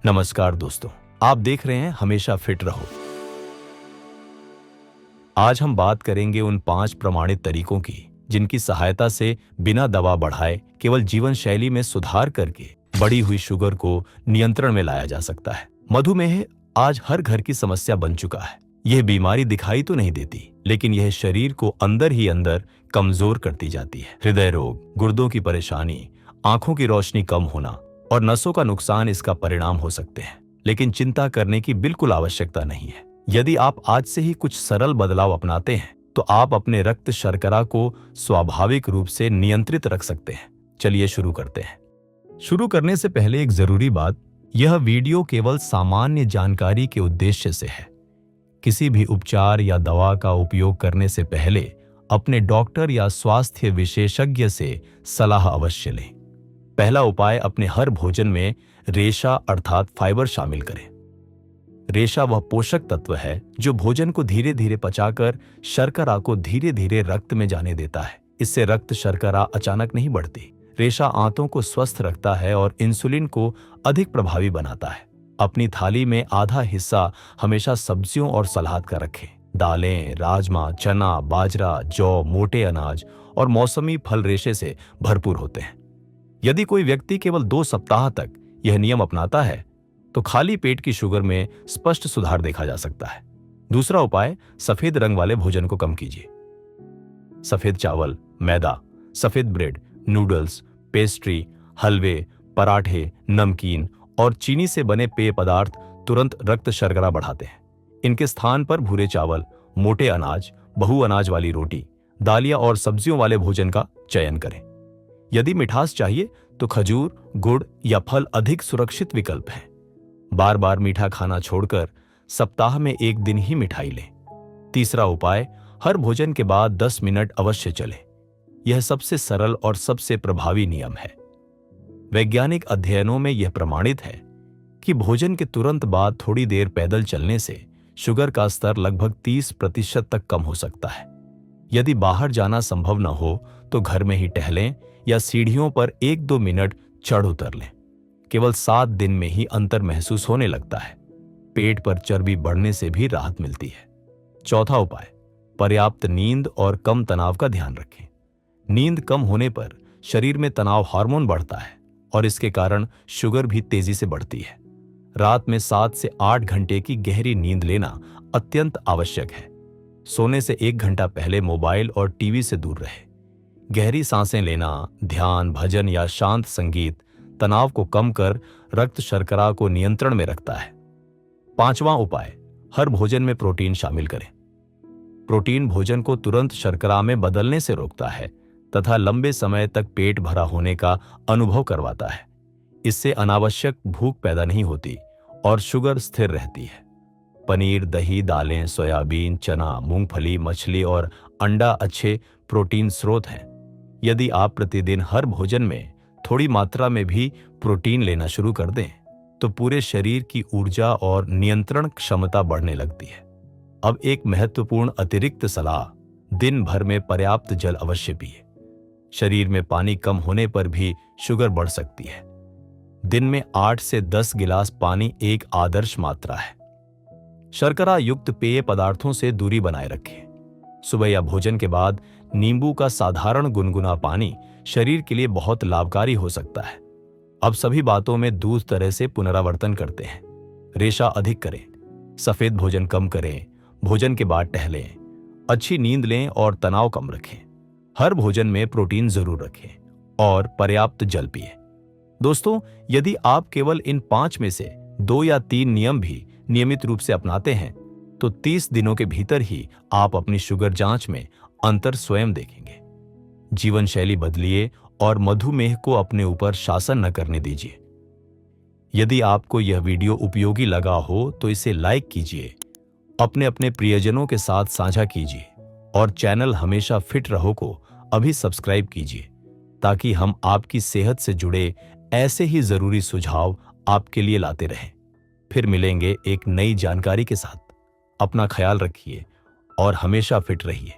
नमस्कार दोस्तों, आप देख रहे हैं हमेशा फिट रहो। आज हम बात करेंगे उन 5 प्रमाणित तरीकों की जिनकी सहायता से बिना दवा बढ़ाए केवल जीवन शैली में सुधार करके बढ़ी हुई शुगर को नियंत्रण में लाया जा सकता है। मधुमेह आज हर घर की समस्या बन चुका है। यह बीमारी दिखाई तो नहीं देती, लेकिन यह शरीर को अंदर ही अंदर कमजोर करती जाती है। हृदय रोग, गुर्दों की परेशानी, आंखों की रोशनी कम होना और नसों का नुकसान इसका परिणाम हो सकते हैं। लेकिन चिंता करने की बिल्कुल आवश्यकता नहीं है। यदि आप आज से ही कुछ सरल बदलाव अपनाते हैं तो आप अपने रक्त शर्करा को स्वाभाविक रूप से नियंत्रित रख सकते हैं। चलिए शुरू करते हैं। शुरू करने से पहले एक जरूरी बात, यह वीडियो केवल सामान्य जानकारी के उद्देश्य से है। किसी भी उपचार या दवा का उपयोग करने से पहले अपने डॉक्टर या स्वास्थ्य विशेषज्ञ से सलाह अवश्य लें। पहला उपाय, अपने हर भोजन में रेशा अर्थात फाइबर शामिल करें। रेशा वह पोषक तत्व है जो भोजन को धीरे धीरे पचाकर शर्करा को धीरे धीरे रक्त में जाने देता है। इससे रक्त शर्करा अचानक नहीं बढ़ती। रेशा आंतों को स्वस्थ रखता है और इंसुलिन को अधिक प्रभावी बनाता है। अपनी थाली में आधा हिस्सा हमेशा सब्जियों और सलाद का रखें। दालें, राजमा, चना, बाजरा, जौ, मोटे अनाज और मौसमी फल रेशे से भरपूर होते हैं। यदि कोई व्यक्ति केवल 2 सप्ताह तक यह नियम अपनाता है तो खाली पेट की शुगर में स्पष्ट सुधार देखा जा सकता है। दूसरा उपाय, सफेद रंग वाले भोजन को कम कीजिए। सफेद चावल, मैदा, सफेद ब्रेड, नूडल्स, पेस्ट्री, हलवे, पराठे, नमकीन और चीनी से बने पेय पदार्थ तुरंत रक्त शर्करा बढ़ाते हैं। इनके स्थान पर भूरे चावल, मोटे अनाज, बहु अनाज वाली रोटी, दालियां और सब्जियों वाले भोजन का चयन करें। यदि मिठास चाहिए तो खजूर, गुड़ या फल अधिक सुरक्षित विकल्प हैं। बार बार मीठा खाना छोड़कर सप्ताह में 1 दिन ही मिठाई लें। तीसरा उपाय, हर भोजन के बाद 10 मिनट अवश्य चलें। यह सबसे सरल और सबसे प्रभावी नियम है। वैज्ञानिक अध्ययनों में यह प्रमाणित है कि भोजन के तुरंत बाद थोड़ी देर पैदल चलने से शुगर का स्तर लगभग 30% तक कम हो सकता है। यदि बाहर जाना संभव न हो तो घर में ही टहलें या सीढ़ियों पर 1-2 मिनट चढ़ उतर लें। केवल 7 दिन में ही अंतर महसूस होने लगता है। पेट पर चर्बी बढ़ने से भी राहत मिलती है। चौथा उपाय, पर्याप्त नींद और कम तनाव का ध्यान रखें। नींद कम होने पर शरीर में तनाव हार्मोन बढ़ता है और इसके कारण शुगर भी तेजी से बढ़ती है। रात में 7 से 8 घंटे की गहरी नींद लेना अत्यंत आवश्यक है। सोने से 1 घंटा पहले मोबाइल और टीवी से दूर रहें। गहरी सांसें लेना, ध्यान, भजन या शांत संगीत तनाव को कम कर रक्त शर्करा को नियंत्रण में रखता है। 5वां उपाय, हर भोजन में प्रोटीन शामिल करें। प्रोटीन भोजन को तुरंत शर्करा में बदलने से रोकता है तथा लंबे समय तक पेट भरा होने का अनुभव करवाता है। इससे अनावश्यक भूख पैदा नहीं होती और शुगर स्थिर रहती है। पनीर, दही, दालें, सोयाबीन, चना, मूंगफली, मछली और अंडा अच्छे प्रोटीन स्रोत हैं। यदि आप प्रतिदिन हर भोजन में थोड़ी मात्रा में भी प्रोटीन लेना शुरू कर दें तो पूरे शरीर की ऊर्जा और नियंत्रण क्षमता बढ़ने लगती है। अब एक महत्वपूर्ण अतिरिक्त सलाह, दिन भर में पर्याप्त जल अवश्य पिए। शरीर में पानी कम होने पर भी शुगर बढ़ सकती है। दिन में 8 से 10 गिलास पानी एक आदर्श मात्रा है। शर्करा युक्त पेय पदार्थों से दूरी बनाए रखें। सुबह या भोजन के बाद नींबू का साधारण गुनगुना पानी शरीर के लिए बहुत लाभकारी हो सकता है। अब सभी बातों में दूसरी तरह से पुनरावर्तन करते हैं। रेशा अधिक करें, सफेद भोजन कम करें, भोजन के बाद टहलें, अच्छी नींद लें और तनाव कम रखें। हर भोजन में प्रोटीन जरूर रखें और पर्याप्त जल पिएं। दोस्तों, यदि आप केवल इन 5 में से 2 या 3 नियम भी नियमित रूप से अपनाते हैं तो 30 दिनों के भीतर ही आप अपनी शुगर जांच में अंतर स्वयं देखेंगे। जीवन शैली बदलिए और मधुमेह को अपने ऊपर शासन न करने दीजिए। यदि आपको यह वीडियो उपयोगी लगा हो तो इसे लाइक कीजिए, अपने अपने प्रियजनों के साथ साझा कीजिए और चैनल हमेशा फिट रहो को अभी सब्सक्राइब कीजिए ताकि हम आपकी सेहत से जुड़े ऐसे ही जरूरी सुझाव आपके लिए लाते रहें। फिर मिलेंगे एक नई जानकारी के साथ। अपना ख्याल रखिए और हमेशा फिट रहिए।